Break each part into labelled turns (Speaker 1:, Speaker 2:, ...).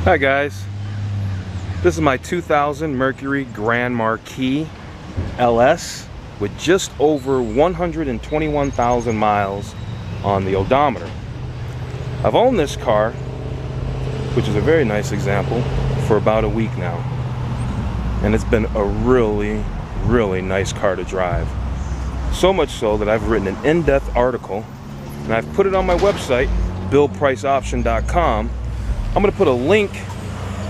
Speaker 1: Hi guys, this is my 2000 Mercury Grand Marquis LS with just over 121,000 miles on the odometer. I've owned this car, which is a very nice example, for about a week now, and it's been a really nice car to drive. So much so that I've written an in-depth article and I've put it on my website, buildpriceoption.com. I'm going to put a link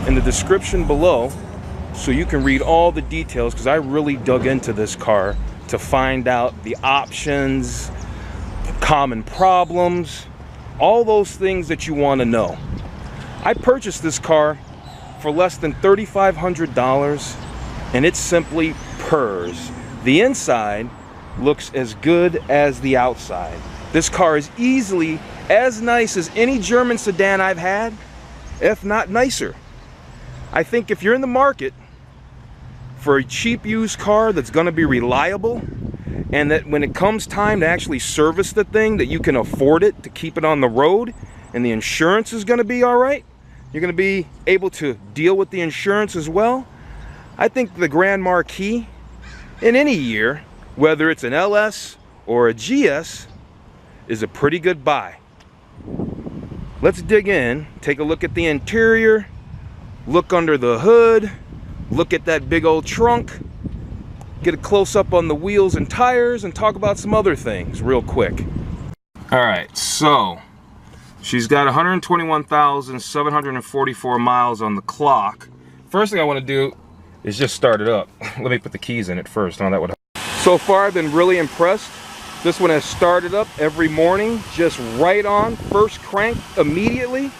Speaker 1: in the description below so you can read all the details, because I really dug into this car to find out the options, common problems, all those things that you want to know. I purchased this car for less than $3,500 and it simply purrs. The inside looks as good as the outside. This car is easily as nice as any German sedan I've had, if not nicer. I think if you're in the market for a cheap used car that's going to be reliable, and that when it comes time to actually service the thing, that you can afford it to keep it on the road, and the insurance is going to be all right, you're going to be able to deal with the insurance as well, I think the Grand Marquis in any year, whether it's an LS or a GS, is a pretty good buy. Let's dig in, take a look at the interior, look under the hood, look at that big old trunk, get a close-up on the wheels and tires, and talk about some other things real quick. Alright, so she's got 121,744 miles on the clock. First thing I want to do is just start it up. Let me put the keys in it first. Oh, that would help. So far I've been really impressed. This one has started up every morning, just right on, first crank immediately.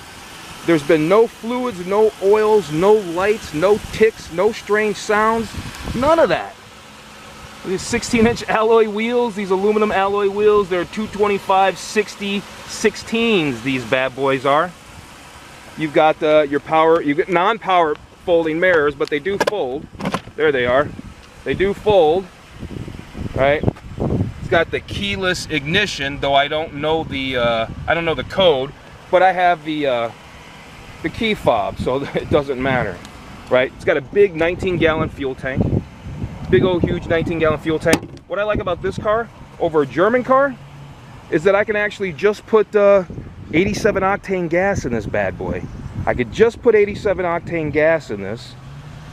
Speaker 1: There's been no fluids, no oils, no lights, no ticks, no strange sounds, none of that. These 16-inch alloy wheels, these aluminum alloy wheels, they're 225/60 16s, these bad boys are. You've got your power, you get non-power folding mirrors, but they do fold. There they are. They do fold, right? Got the keyless ignition, though I don't know the code, but I have the key fob, so it doesn't matter, right? It's got a big 19-gallon fuel tank, big old huge 19-gallon fuel tank. What I like about this car over a German car is that I can actually just put 87 octane gas in this bad boy. I could just put 87 octane gas in this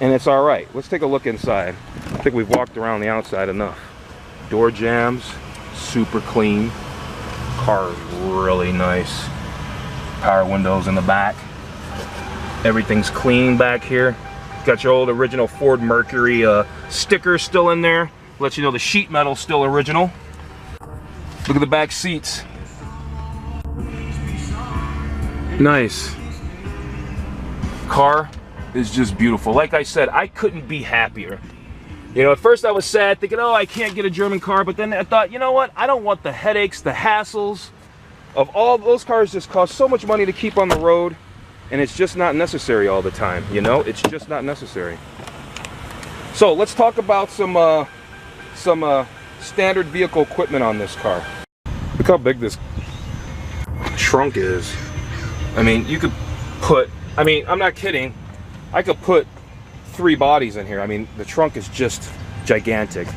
Speaker 1: and it's all right. Let's take a look inside. I think we've walked around the outside enough. Door jambs, super clean. Car is really nice. Power windows in the back. Everything's clean back here. Got your old original Ford Mercury sticker still in there. Lets you know the sheet metal's still original. Look at the back seats. Nice. Car is just beautiful. Like I said, I couldn't be happier. You know, at first I was sad, thinking, oh, I can't get a German car, but then I thought, you know what? I don't want the headaches, the hassles of all those cars. Just cost so much money to keep on the road, and it's just not necessary all the time, you know? It's just not necessary. So let's talk about some standard vehicle equipment on this car. Look how big this trunk is. I mean, you could put, I mean, I'm not kidding, I could put 3 bodies in here. I mean, the trunk is just gigantic.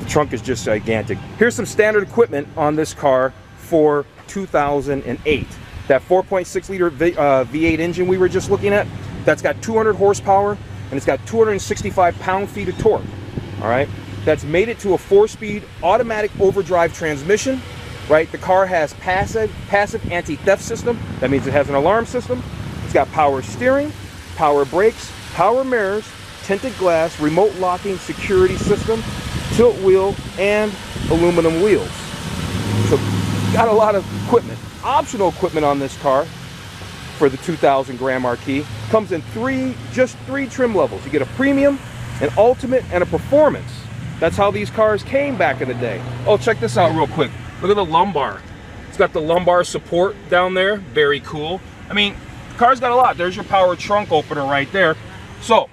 Speaker 1: The trunk is just gigantic. Here's some standard equipment on this car for 2008. That 4.6 liter V8 engine we were just looking at, that's got 200 horsepower and it's got 265 pound-feet of torque. All right, that's made it to a 4-speed automatic overdrive transmission. Right, the car has passive anti-theft system. That means it has an alarm system. It's got power steering, power brakes, power mirrors, tinted glass, remote locking security system, tilt wheel, and aluminum wheels. So got a lot of equipment. Optional equipment on this car for the 2000 Grand Marquis comes in just three trim levels. You get a premium, an ultimate, and a performance. That's how these cars came back in the day. Oh, check this out real quick. Look at the lumbar. It's got the lumbar support down there. Very cool. I mean, the car's got a lot. There's your power trunk opener right there. So,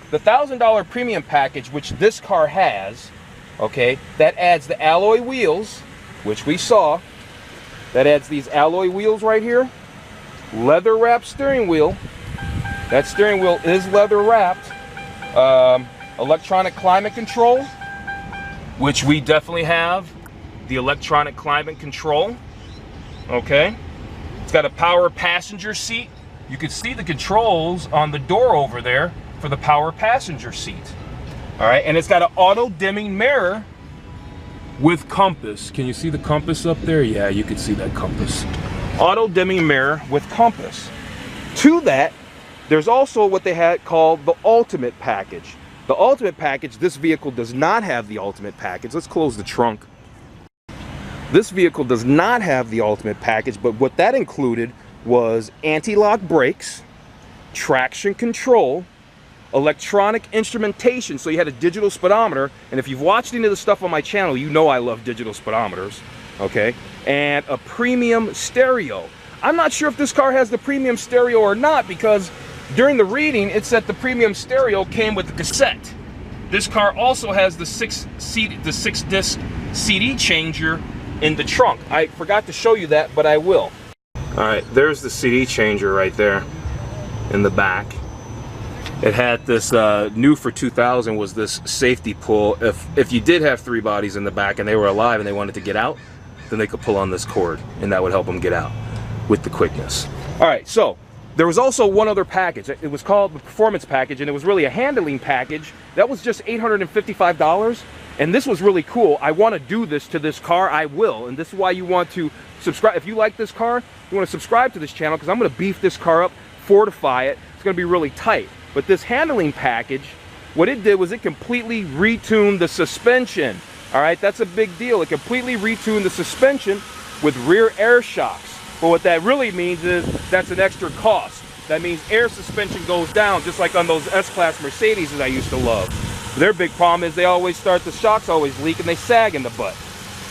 Speaker 1: the $1,000 premium package, which this car has, okay, that adds the alloy wheels, which we saw. That adds these alloy wheels right here, leather wrapped steering wheel, That steering wheel is leather wrapped. Electronic climate control, which we definitely have. The electronic climate control. Okay. It's got a power passenger seat. You can see the controls on the door over there for the power passenger seat. All right, and it's got an auto dimming mirror with compass. Can you see the compass up there? Yeah, you can see that compass. Auto dimming mirror with compass. To that, there's also what they had called the ultimate package. The ultimate package, this vehicle does not have the ultimate package. Let's close the trunk. This vehicle does not have the ultimate package, but what that included was anti-lock brakes, traction control, electronic instrumentation. So you had a digital speedometer, and if you've watched any of the stuff on my channel, you know I love digital speedometers, okay? And a premium stereo. I'm not sure if this car has the premium stereo or not, because during the reading it said the premium stereo came with the cassette. This car also has the six disc CD changer in the trunk. I forgot to show you that, but I will. All right, there's the CD changer right there in the back. It had this new for 2000 was this safety pull. If you did have 3 bodies in the back and they were alive and they wanted to get out, then they could pull on this cord and that would help them get out with the quickness. All right, so there was also one other package. It was called the performance package, and it was really a handling package. That was just $855, and this was really cool. I want to do this to this car. I will, and this is why you want to subscribe. If you like this car, you want to subscribe to this channel, because I'm going to beef this car up, fortify it. It's going to be really tight. But this handling package, what it did was it completely retuned the suspension. All right, that's a big deal. It completely retuned the suspension with rear air shocks. But what that really means is that's an extra cost. That means air suspension goes down, just like on those S-Class Mercedes that I used to love. Their big problem is they always start, the shocks always leak and they sag in the butt.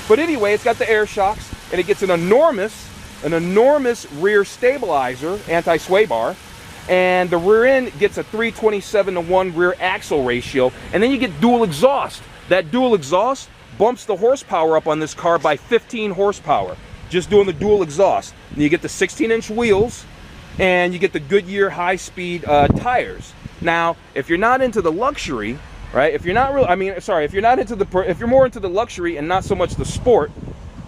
Speaker 1: But anyway, it's got the air shocks, and it gets an enormous rear stabilizer, anti-sway bar, and the rear end gets a 327:1 rear axle ratio, and then you get dual exhaust. That dual exhaust bumps the horsepower up on this car by 15 horsepower. Just doing the dual exhaust. And you get the 16-inch wheels, and you get the Goodyear high-speed tires. Now, if you're not into the luxury, right? If you're not really, if you're not into if you're more into the luxury and not so much the sport,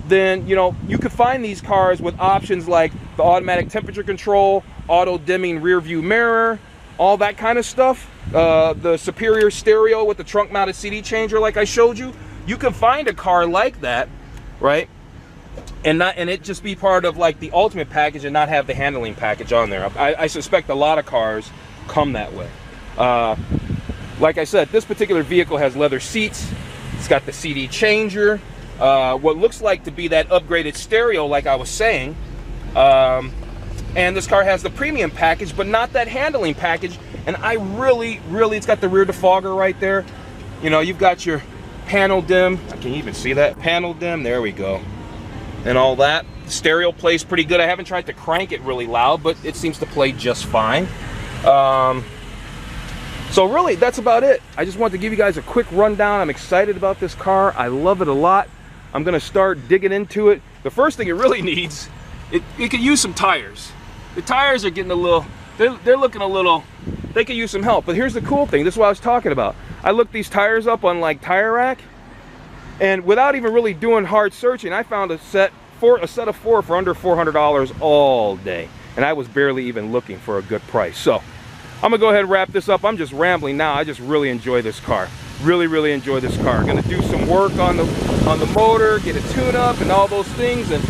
Speaker 1: then you know you could find these cars with options like the automatic temperature control, auto dimming rear view mirror, all that kind of stuff. The superior stereo with the trunk-mounted CD changer, like I showed you. You can find a car like that, right? And it just be part of like the ultimate package and not have the handling package on there. I suspect a lot of cars come that way. Like I said, this particular vehicle has leather seats. It's got the CD changer. What looks like to be that upgraded stereo, like I was saying. And this car has the premium package, but not that handling package. And I really, it's got the rear defogger right there. You know, you've got your panel dim. Can you even see that? Panel dim, there we go. And all that. The stereo plays pretty good. I haven't tried to crank it really loud, but it seems to play just fine. So really, that's about it. I just wanted to give you guys a quick rundown. I'm excited about this car. I love it a lot. I'm gonna start digging into it. The first thing it really needs, it could use some tires. The tires are getting a little, they're looking a little, they could use some help. But here's the cool thing, this is what I was talking about. I looked these tires up on like Tire Rack, and without even really doing hard searching, I found a set of 4 for under $400 all day. And I was barely even looking for a good price. So I'm gonna go ahead and wrap this up. I'm just rambling now. I just really enjoy this car. Really enjoy this car. I'm gonna do some work on the motor, get a tune up and all those things, and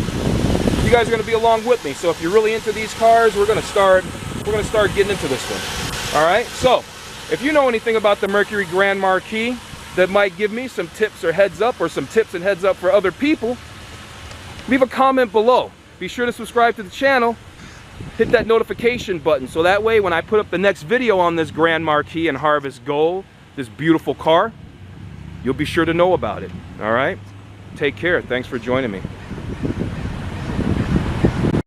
Speaker 1: you guys are gonna be along with me. So if you're really into these cars, we're gonna start getting into this one. All right, so if you know anything about the Mercury Grand Marquis that might give me some tips or heads up, or some tips and heads up for other people, leave a comment below. Be sure to subscribe to the channel, hit that notification button, so that way when I put up the next video on this Grand Marquis and Harvest Gold, this beautiful car, you'll be sure to know about it. All right, take care. Thanks for joining me.